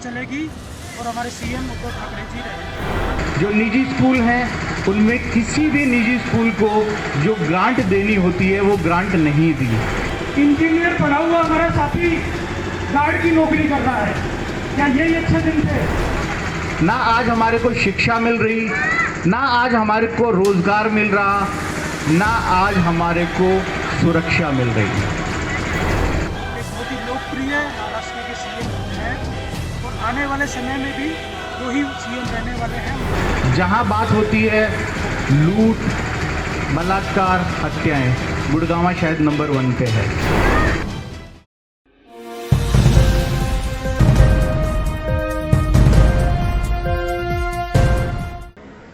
चलेगी और हमारे सीएम उद्धव ठाकरे जी रहेंगे। जो निजी स्कूल हैं उनमें किसी भी निजी स्कूल को जो ग्रांट देनी होती है वो ग्रांट नहीं दी। इंजीनियर पढ़ा हुआ हमारा साथी गार्ड की नौकरी कर रहा है, क्या यही अच्छे दिन थे? ना आज हमारे को शिक्षा मिल रही, ना आज हमारे को रोजगार मिल रहा, ना आज हमारे को सुरक्षा मिल रही। एक बहुत ही लोकप्रिय महाराष्ट्र के सीएम हैं और आने वाले समय में भी वही सीएम रहने वाले हैं। जहां बात होती है लूट, बलात्कार, हत्याएं, गुड़गांव शायद नंबर 1 पे है।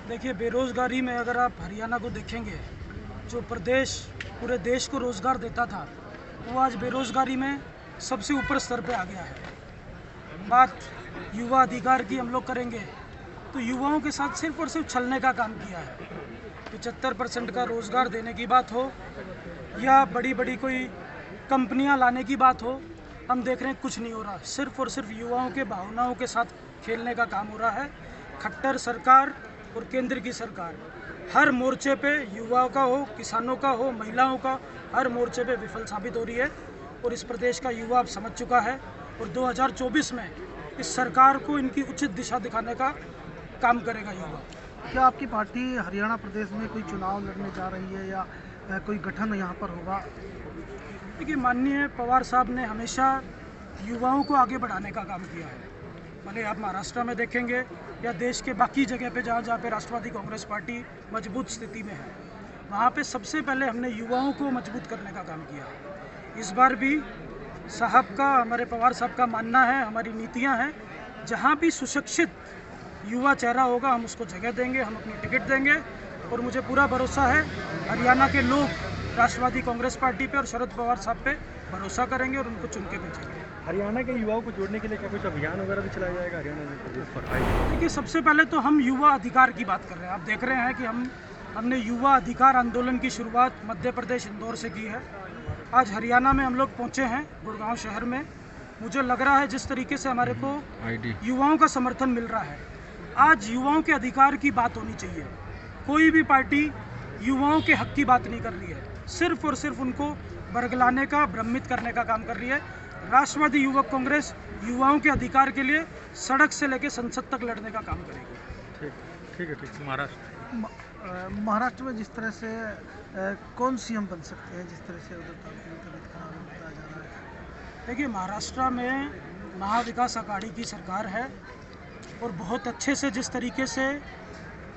देखिए, बेरोजगारी में अगर आप हरियाणा को देखेंगे, जो प्रदेश पूरे देश को रोजगार देता था, वो आज बेरोजगारी में सबसे ऊपर स्तर पे आ गया है। बात युवा अधिकार की हम लोग करेंगे तो युवाओं के साथ सिर्फ और सिर्फ छलने का काम किया है। 75% का रोजगार देने की बात हो या बड़ी बड़ी कोई कंपनियां लाने की बात हो, हम देख रहे हैं कुछ नहीं हो रहा। सिर्फ और सिर्फ युवाओं के भावनाओं के साथ खेलने का काम हो रहा है। खट्टर सरकार और केंद्र की सरकार हर मोर्चे पे, युवाओं का हो, किसानों का हो, महिलाओं का, हर मोर्चे पे विफल साबित हो रही है। और इस प्रदेश का युवा अब समझ चुका है और 2024 में इस सरकार को इनकी उचित दिशा दिखाने का काम करेगा युवा। क्या आपकी पार्टी हरियाणा प्रदेश में कोई चुनाव लड़ने जा रही है या कोई गठन यहाँ पर होगा? देखिए, माननीय पवार साहब ने हमेशा युवाओं को आगे बढ़ाने का काम किया है। भले आप महाराष्ट्र में देखेंगे या देश के बाकी जगह पे जहाँ पे राष्ट्रवादी कांग्रेस पार्टी मजबूत स्थिति में है, वहाँ पे सबसे पहले हमने युवाओं को मजबूत करने का काम किया। इस बार भी साहब का, हमारे पवार साहब का मानना है, हमारी नीतियाँ हैं, जहाँ भी सुशिक्षित युवा चेहरा होगा हम उसको जगह देंगे, हम अपनी टिकट देंगे। और मुझे पूरा भरोसा है हरियाणा के लोग राष्ट्रवादी कांग्रेस पार्टी पे और शरद पवार साहब पे भरोसा करेंगे और उनको चुन के भेजेंगे। हरियाणा के युवाओं को जोड़ने के लिए क्या कुछ अभियान वगैरह भी चलाया जाएगा हरियाणा में? देखिए, सबसे पहले तो हम युवा अधिकार की बात कर रहे हैं। आप देख रहे हैं कि हमने युवा अधिकार आंदोलन की शुरुआत मध्य प्रदेश इंदौर से की है। आज हरियाणा में हम लोग पहुँचे हैं, गुड़गांव शहर में। मुझे लग रहा है जिस तरीके से हमारे को युवाओं का समर्थन मिल रहा है, आज युवाओं के अधिकार की बात होनी चाहिए। कोई भी पार्टी युवाओं के हक की बात नहीं कर रही है, सिर्फ और सिर्फ उनको बरगलाने का, भ्रमित करने का काम कर रही है। राष्ट्रवादी युवक कांग्रेस युवाओं के अधिकार के लिए सड़क से लेकर संसद तक लड़ने का काम करेगी। ठीक है। महाराष्ट्र में जिस तरह से कौन सीएम बन सकते हैं, जिस तरह से उद्धव ठाकरे का बताया जा रहा है? देखिए, महाराष्ट्र में महाविकास अघाड़ी की सरकार है और बहुत अच्छे से, जिस तरीके से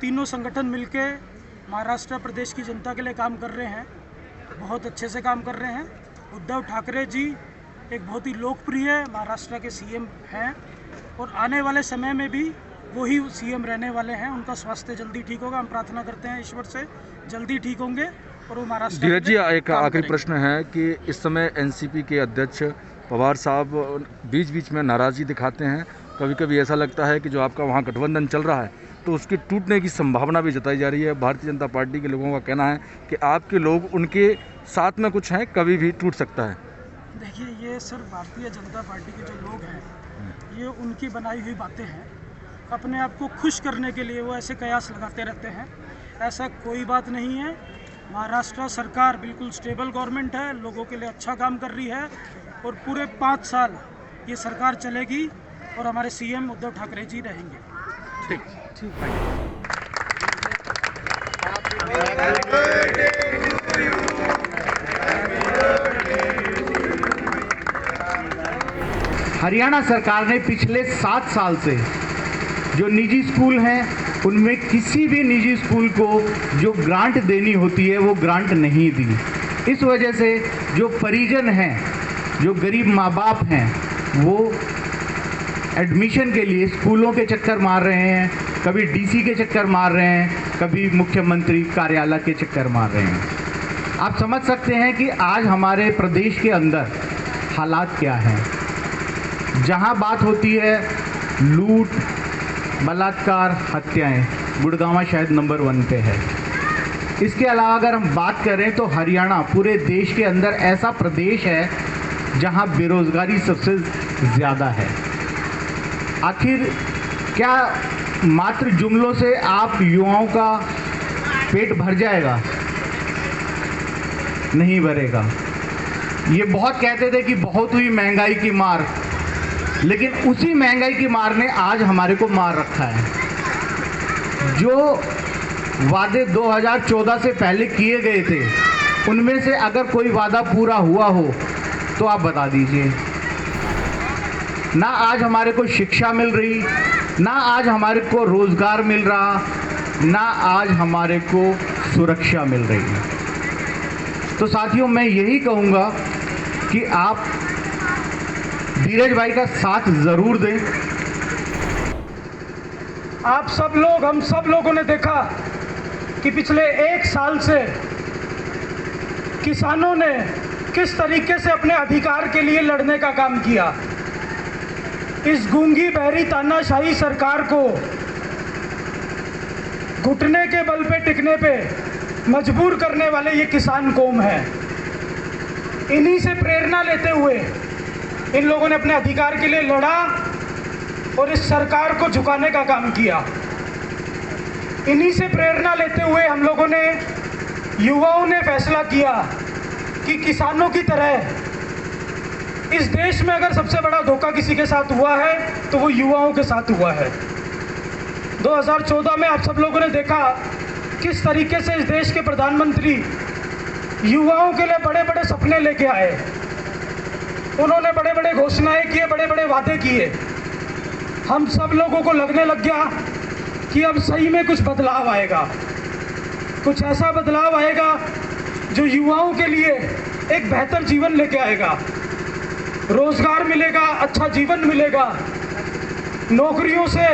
तीनों संगठन मिलके महाराष्ट्र प्रदेश की जनता के लिए काम कर रहे हैं, बहुत अच्छे से काम कर रहे हैं। उद्धव ठाकरे जी एक बहुत ही लोकप्रिय महाराष्ट्र के सीएम हैं और आने वाले समय में भी वही सीएम रहने वाले हैं। उनका स्वास्थ्य जल्दी ठीक होगा, हम प्रार्थना करते हैं ईश्वर से जल्दी ठीक होंगे और वो महाराष्ट्र। धीरज जी, एक आखिरी प्रश्न है कि इस समय एनसीपी के अध्यक्ष पवार साहब बीच बीच में नाराज़गी दिखाते हैं। कभी कभी ऐसा लगता है कि जो आपका वहाँ गठबंधन चल रहा है तो उसके टूटने की संभावना भी जताई जा रही है। भारतीय जनता पार्टी के लोगों का कहना है कि आपके लोग उनके साथ में कुछ हैं, कभी भी टूट सकता है। देखिए, ये सिर्फ भारतीय जनता पार्टी के जो लोग हैं, ये उनकी बनाई हुई बातें हैं। अपने आप को खुश करने के लिए वो ऐसे कयास लगाते रहते हैं। ऐसा कोई बात नहीं है। महाराष्ट्र सरकार बिल्कुल स्टेबल गवर्नमेंट है, लोगों के लिए अच्छा काम कर रही है और पूरे 5 साल ये सरकार चलेगी और हमारे सीएम उद्धव ठाकरे जी रहेंगे। ठीक। हरियाणा सरकार ने पिछले 7 साल से जो निजी स्कूल हैं उनमें किसी भी निजी स्कूल को जो ग्रांट देनी होती है वो ग्रांट नहीं दी। इस वजह से जो परिजन हैं, जो गरीब माँ बाप हैं, वो एडमिशन के लिए स्कूलों के चक्कर मार रहे हैं, कभी डीसी के चक्कर मार रहे हैं, कभी मुख्यमंत्री कार्यालय के चक्कर मार रहे हैं। आप समझ सकते हैं कि आज हमारे प्रदेश के अंदर हालात क्या हैं। जहां बात होती है लूट, बलात्कार, हत्याएं, गुड़गांव शायद नंबर 1 पे है। इसके अलावा अगर हम बात करें तो हरियाणा पूरे देश के अंदर ऐसा प्रदेश है जहां बेरोजगारी सबसे ज़्यादा है। आखिर क्या मात्र जुमलों से आप युवाओं का पेट भर जाएगा? नहीं भरेगा। ये बहुत कहते थे कि बहुत हुई महंगाई की मार, लेकिन उसी महंगाई की मार ने आज हमारे को मार रखा है। जो वादे 2014 से पहले किए गए थे, उनमें से अगर कोई वादा पूरा हुआ हो तो आप बता दीजिए। ना आज हमारे को शिक्षा मिल रही, ना आज हमारे को रोजगार मिल रहा, ना आज हमारे को सुरक्षा मिल रही। तो साथियों, मैं यही कहूँगा कि आप धीरज भाई का साथ ज़रूर दें। आप सब लोग, हम सब लोगों ने देखा कि पिछले 1 साल से किसानों ने किस तरीके से अपने अधिकार के लिए लड़ने का काम किया। इस गूंगी बहरी तानाशाही सरकार को घुटने के बल पे टिकने पे मजबूर करने वाले ये किसान कौम है। इन्हीं से प्रेरणा लेते हुए इन लोगों ने अपने अधिकार के लिए लड़ा और इस सरकार को झुकाने का काम किया। इन्हीं से प्रेरणा लेते हुए हम लोगों ने, युवाओं ने फैसला किया कि किसानों की तरह इस देश में अगर सबसे बड़ा धोखा किसी के साथ हुआ है तो वो युवाओं के साथ हुआ है। 2014 में आप सब लोगों ने देखा किस तरीके से इस देश के प्रधानमंत्री युवाओं के लिए बड़े बड़े सपने लेके आए। उन्होंने बड़े बड़े घोषणाएं किए, बड़े बड़े वादे किए। हम सब लोगों को लगने लग गया कि अब सही में कुछ बदलाव आएगा, कुछ ऐसा बदलाव आएगा जो युवाओं के लिए एक बेहतर जीवन लेके आएगा। रोजगार मिलेगा, अच्छा जीवन मिलेगा, नौकरियों से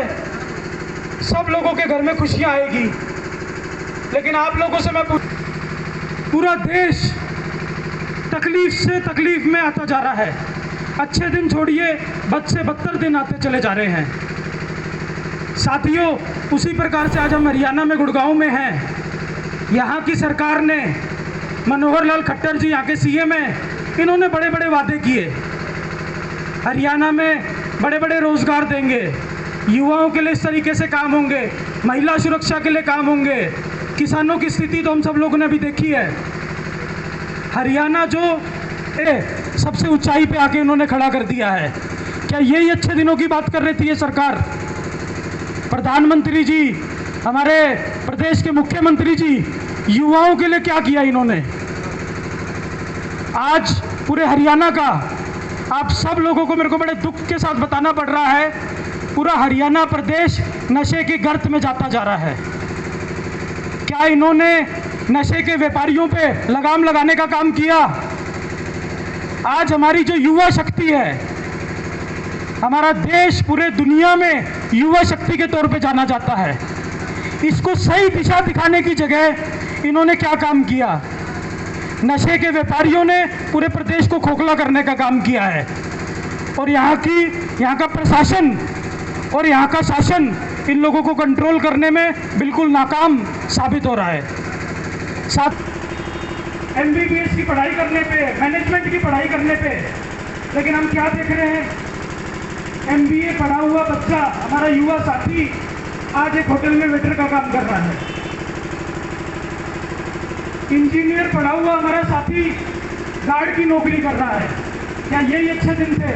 सब लोगों के घर में खुशियां आएगी। लेकिन आप लोगों से मैं पूरा देश तकलीफ से तकलीफ में आता जा रहा है। अच्छे दिन छोड़िए, बद से बदतर दिन आते चले जा रहे हैं। साथियों, उसी प्रकार से आज हम हरियाणा में गुड़गांव में हैं। यहाँ की सरकार ने, मनोहर लाल खट्टर जी यहाँ के सीएम हैं, इन्होंने बड़े बड़े वादे किए। हरियाणा में बड़े बड़े रोजगार देंगे, युवाओं के लिए इस तरीके से काम होंगे, महिला सुरक्षा के लिए काम होंगे। किसानों की स्थिति तो हम सब लोगों ने अभी देखी है। हरियाणा जो सबसे ऊंचाई पे आके इन्होंने खड़ा कर दिया है। क्या यही अच्छे दिनों की बात कर रही थी ये सरकार? प्रधानमंत्री जी, हमारे प्रदेश के मुख्यमंत्री जी, युवाओं के लिए क्या किया इन्होंने? आज पूरे हरियाणा का, आप सब लोगों को मेरे को बड़े दुख के साथ बताना पड़ रहा है, पूरा हरियाणा प्रदेश नशे की गर्त में जाता जा रहा है। क्या इन्होंने नशे के व्यापारियों पे लगाम लगाने का काम किया? आज हमारी जो युवा शक्ति है, हमारा देश पूरे दुनिया में युवा शक्ति के तौर पे जाना जाता है। इसको सही दिशा दिखाने की जगह इन्होंने क्या काम किया? नशे के व्यापारियों ने पूरे प्रदेश को खोखला करने का काम किया है। और यहाँ का प्रशासन और यहाँ का शासन इन लोगों को कंट्रोल करने में बिल्कुल नाकाम साबित हो रहा है। साथ MBBS की पढ़ाई करने पे, मैनेजमेंट की पढ़ाई करने पे, लेकिन हम क्या देख रहे हैं? MBA पढ़ा हुआ बच्चा, हमारा युवा साथी, आज एक होटल में वेटर का काम कर रहा है। इंजीनियर पढ़ा हुआ हमारा साथी गार्ड की नौकरी कर रहा है। क्या यही अच्छे दिन थे?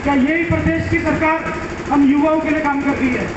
क्या यही प्रदेश की सरकार हम युवाओं के लिए काम कर रही है?